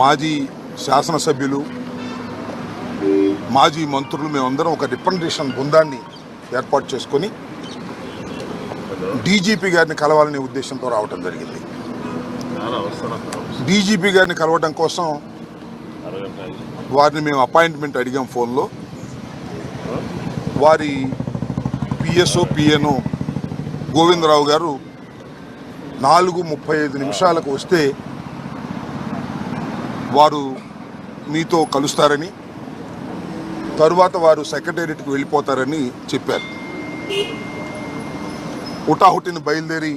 మాజీ శాసనసభ్యులు, మాజీ మంత్రులు మేమందరం ఒక రిప్రజెంటేషన్ బృందాన్ని ఏర్పాటు చేసుకొని డీజీపీ గారిని కలవాలనే ఉద్దేశంతో రావడం జరిగింది. డీజీపీ గారిని కలవడం కోసం వారిని మేము అపాయింట్మెంట్ అడిగాం. ఫోన్లో వారి పిఎన్ఓ గోవిందరావు గారు 4:35 వస్తే వారు మీతో కలుస్తారని, తరువాత వారు సెక్రటేరియట్కి వెళ్ళిపోతారని చెప్పారు. హుటాహుటిని బయలుదేరి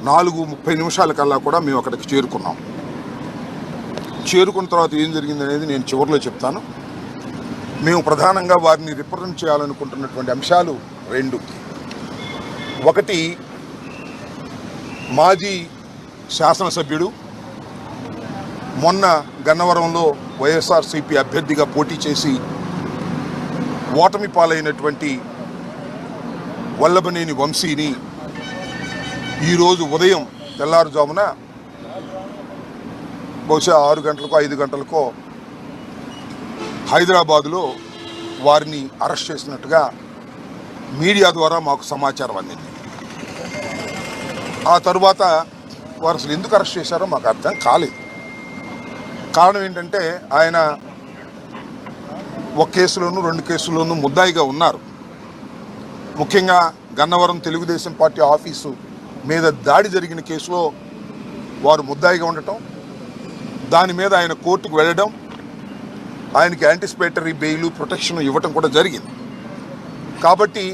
4:30 కూడా మేము అక్కడికి చేరుకున్నాం. చేరుకున్న తర్వాత ఏం జరిగింది అనేది నేను చివరిలో చెప్తాను. మేము ప్రధానంగా వారిని రిప్రజెంట్ చేయాలనుకుంటున్నటువంటి అంశాలు 2. ఒకటి, మాజీ శాసనసభ్యుడు, మొన్న గన్నవరంలో వైఎస్ఆర్సీపీ అభ్యర్థిగా పోటీ చేసి ఓటమి పాలైనటువంటి వల్లభనేని వంశీని ఈరోజు ఉదయం తెల్లారుజామున బహుశా 6 గంటలకో 5 గంటలకో హైదరాబాదులో వారిని అరెస్ట్ చేసినట్టుగా మీడియా ద్వారా మాకు సమాచారం అందింది. ఆ తరువాత వారు అసలు ఎందుకు అరెస్ట్ చేశారో మాకు అర్థం కాలేదు. కారణం ఏంటంటే ఆయన ఒక కేసులోనూ 2 కేసుల్లోనూ ముద్దాయిగా ఉన్నారు. ముఖ్యంగా గన్నవరం తెలుగుదేశం పార్టీ ఆఫీసు మీద దాడి జరిగిన కేసులో వారు ముద్దాయిగా ఉండటం, దాని మీద ఆయన కోర్టుకు వెళ్ళడం, ఆయనకి యాంటిసిపేటరీ బెయిల్ ప్రొటెక్షన్ ఇవ్వటం కూడా జరిగింది. కాబట్టి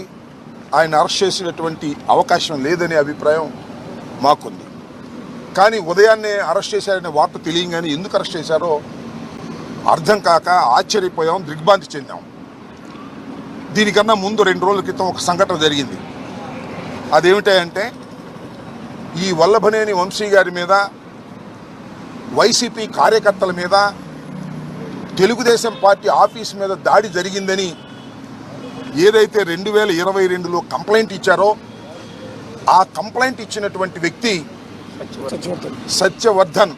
ఆయన అరెస్ట్ చేసినటువంటి అవకాశం లేదనే అభిప్రాయం మాకుంది. కానీ ఉదయాన్నే అరెస్ట్ చేశారనే వార్త తెలియగానే ఎందుకు అరెస్ట్ చేశారో అర్థం కాక ఆశ్చర్యపోయాం, దిగ్భ్రాంతి చెందాం. దీనికన్నా ముందు 2 రోజుల క్రితం ఒక సంఘటన జరిగింది. అదేమిటంటే ఈ వల్లభనేని వంశీ గారి మీద, వైసీపీ కార్యకర్తల మీద, తెలుగుదేశం పార్టీ ఆఫీస్ మీద దాడి జరిగిందని ఏదైతే 2022లో కంప్లైంట్ ఇచ్చారో ఆ కంప్లైంట్ ఇచ్చినటువంటి వ్యక్తి సత్యవర్ధన్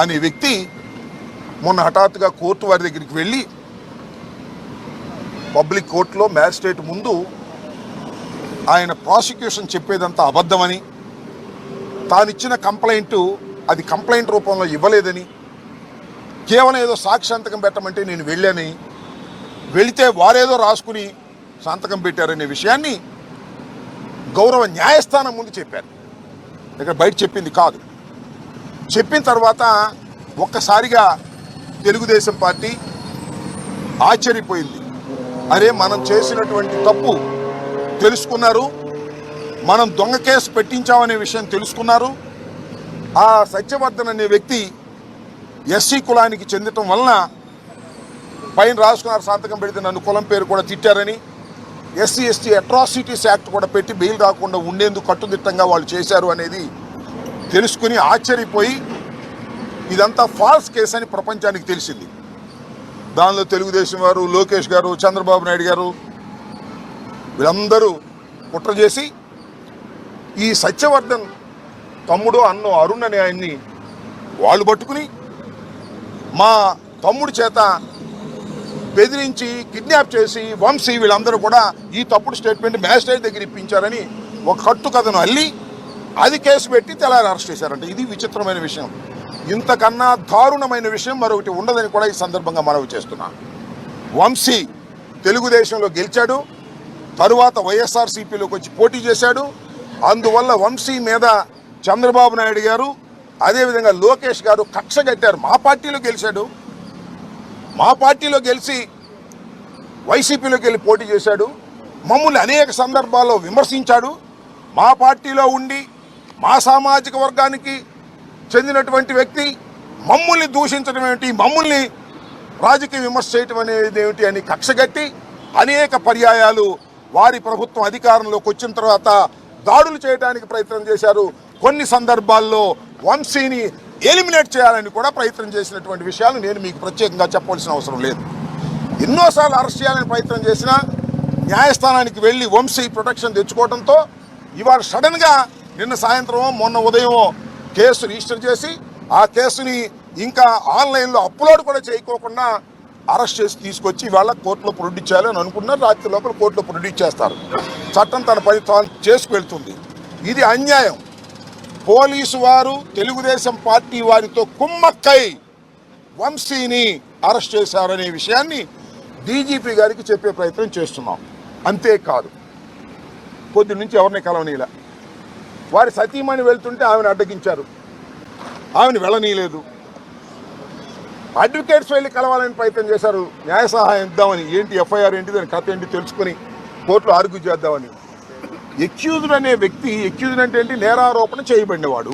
అనే వ్యక్తి మొన్న హఠాత్తుగా కోర్టు వారి దగ్గరికి వెళ్ళి పబ్లిక్ కోర్టులో మ్యాజిస్ట్రేట్ ముందు ఆయన ప్రాసిక్యూషన్ చెప్పేదంతా అబద్ధమని, తానిచ్చిన కంప్లైంట్ అది కంప్లైంట్ రూపంలో ఇవ్వలేదని, కేవలం ఏదో సాక్షి సంతకం పెట్టమంటే నేను వెళ్ళానని, వెళితే వారేదో రాసుకుని సంతకం పెట్టారనే విషయాన్ని గౌరవ న్యాయస్థానం ముందు చెప్పారు. ఇక్కడ బయట చెప్పింది కాదు. చెప్పిన తర్వాత ఒక్కసారిగా తెలుగుదేశం పార్టీ ఆశ్చర్యపోయింది. అరే, మనం చేసినటువంటి తప్పు తెలుసుకున్నారు, మనం దొంగ కేసు పెట్టించామనే విషయం తెలుసుకున్నారు. ఆ సత్యవర్ధన్ అనే వ్యక్తి ఎస్సీ కులానికి చెందటం వలన పైన రాసుకున్నారు, సంతకం పెడితే నన్ను కులం పేరు కూడా తిట్టారని, ఎస్సీ ఎస్టీ అట్రాసిటీస్ యాక్ట్ కూడా పెట్టి బెయిల్ రాకుండా ఉండేందుకు కట్టుదిట్టంగా వాళ్ళు చేశారు అనేది తెలుసుకుని ఆశ్చర్యపోయి ఇదంతా ఫాల్స్ కేసు అని ప్రపంచానికి తెలిసింది. దానిలో తెలుగుదేశం వారు, లోకేష్ గారు, చంద్రబాబు నాయుడు గారు వీళ్ళందరూ కుట్ర చేసి ఈ సత్యవర్ధన్ తమ్ముడు అన్నో అరుణ్ అనే ఆయన్ని వాళ్ళు పట్టుకుని మా తమ్ముడి చేత బెదిరించి కిడ్నాప్ చేసి వంశీ వీళ్ళందరూ కూడా ఈ తప్పుడు స్టేట్మెంట్ మ్యాజిస్ట్రేట్ దగ్గర ఇప్పించారని ఒక కట్టు కథను అల్లి అది కేసు పెట్టి తెల్లారి అరెస్ట్ చేశారంట. ఇది విచిత్రమైన విషయం. ఇంతకన్నా దారుణమైన విషయం మరొకటి ఉండదని కూడా ఈ సందర్భంగా మనవి చేస్తున్నా. వంశీ తెలుగుదేశంలో గెలిచాడు, తరువాత వైఎస్ఆర్సీపీలోకి వచ్చి పోటీ చేశాడు. అందువల్ల వంశీ మీద చంద్రబాబు నాయుడు గారు అదేవిధంగా లోకేష్ గారు కక్ష కట్టారు. మా పార్టీలో గెలిచాడు, మా పార్టీలో గెలిచి వైసీపీలోకి వెళ్ళి పోటీ చేశాడు, మమ్మల్ని అనేక సందర్భాల్లో విమర్శించాడు. మా పార్టీలో ఉండి మా సామాజిక వర్గానికి చెందినటువంటి వ్యక్తి మమ్మల్ని దూషించడం ఏమిటి, మమ్మల్ని రాజకీయ విమర్శ చేయటం అనేది ఏమిటి అని కక్షగట్టి అనేక పర్యాయాలు వారి ప్రభుత్వం అధికారంలోకి వచ్చిన తర్వాత దాడులు చేయడానికి ప్రయత్నం చేశారు. కొన్ని సందర్భాల్లో వంశీని ఎలిమినేట్ చేయాలని కూడా ప్రయత్నం చేసినటువంటి విషయాలు నేను మీకు ప్రత్యేకంగా చెప్పవలసిన అవసరం లేదు. ఎన్నోసార్లు అరెస్ట్ చేయాలని ప్రయత్నం చేసినా న్యాయస్థానానికి వెళ్ళి వంశీ ప్రొటెక్షన్ తెచ్చుకోవడంతో ఇవాళ సడన్గా నిన్న సాయంత్రం మొన్న ఉదయం కేసు రిజిస్టర్ చేసి ఆ కేసుని ఇంకా ఆన్లైన్లో అప్లోడ్ కూడా చేయకోకుండా అరెస్ట్ చేసి తీసుకొచ్చి వాళ్ళ కోర్టులో ప్రొడ్యూస్ చేయాలని అనుకున్నారు. రాత్రి లోపల కోర్టులో ప్రొడ్యూస్ చేస్తారు. చట్టం తన పని తాను చేసుకువెళ్తుంది. ఇది అన్యాయం. పోలీసు వారు తెలుగుదేశం పార్టీ వారితో కుమ్మక్కై వంశీని అరెస్ట్ చేశారనే విషయాన్ని డీజీపీ గారికి చెప్పే ప్రయత్నం చేస్తున్నాం. అంతేకాదు, పొద్దు నుంచి ఎవరిని కలవనీలా. వారి సతీమణి వెళ్తుంటే ఆమెను అడ్డగించారు, ఆమెను వెళ్ళనీయలేదు. అడ్వకేట్స్ వెళ్ళి కలవాలని ప్రయత్నం చేశారు, న్యాయ సహాయం ఇద్దామని. ఏంటి ఎఫ్ఐఆర్ ఏంటి, దాని కథ ఏంటి తెలుసుకొని కోర్టులో ఆర్గ్యూ చేద్దామని. ఎక్యూజ్డ్ అనే వ్యక్తి, ఎక్యూజ్డ్ అంటే ఏంటి, నేరారోపణ చేయబడినవాడు.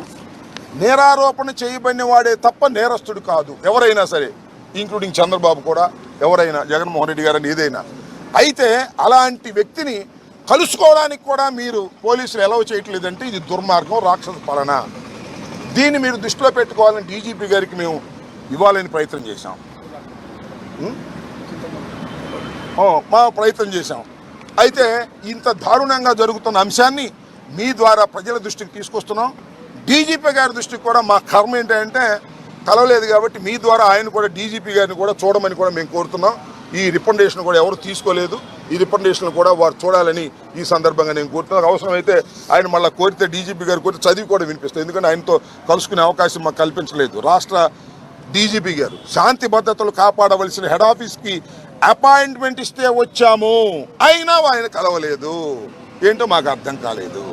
నేరారోపణ చేయబడిన వాడే తప్ప నేరస్తుడు కాదు ఎవరైనా సరే, ఇంక్లూడింగ్ చంద్రబాబు కూడా, ఎవరైనా, జగన్మోహన్ రెడ్డి గారని ఏదైనా. అయితే అలాంటి వ్యక్తిని కలుసుకోవడానికి కూడా మీరు పోలీసులు ఎలవ్ చేయట్లేదంటే ఇది దుర్మార్గం, రాక్షస పాలన. దీన్ని మీరు దృష్టిలో పెట్టుకోవాలని డీజీపీ గారికి మేము ఇవ్వాలని ప్రయత్నం చేశాం. మా ప్రయత్నం చేశాం. అయితే ఇంత దారుణంగా జరుగుతున్న అంశాన్ని మీ ద్వారా ప్రజల దృష్టికి తీసుకొస్తున్నాం. డీజీపీ గారి దృష్టికి కూడా మా కర్మ ఏంటంటే కలవలేదు కాబట్టి మీ ద్వారా ఆయన కూడా డీజీపీ గారిని కూడా చూడమని కూడా మేము కోరుతున్నాం. ఈ రికమెండేషన్ కూడా ఎవరు తీసుకోలేదు. ఈ రికమెండేషన్ కూడా వారు చూడాలని ఈ సందర్భంగా నేను కోరుతున్నాను. అవసరమైతే ఆయన మళ్ళీ కోరితే డీజీపీ గారు కోరితే చదివి కూడా వినిపిస్తాను. ఎందుకంటే ఆయనతో కలుసుకునే అవకాశం మాకు కల్పించలేదు. రాష్ట్ర డీజీపీ గారు శాంతి భద్రతలు కాపాడవలసిన హెడ్ ఆఫీస్కి అపాయింట్మెంట్ ఇస్తే వచ్చాము, అయినా ఆయన కలవలేదు. ఏంటో మాకు అర్థం కాలేదు.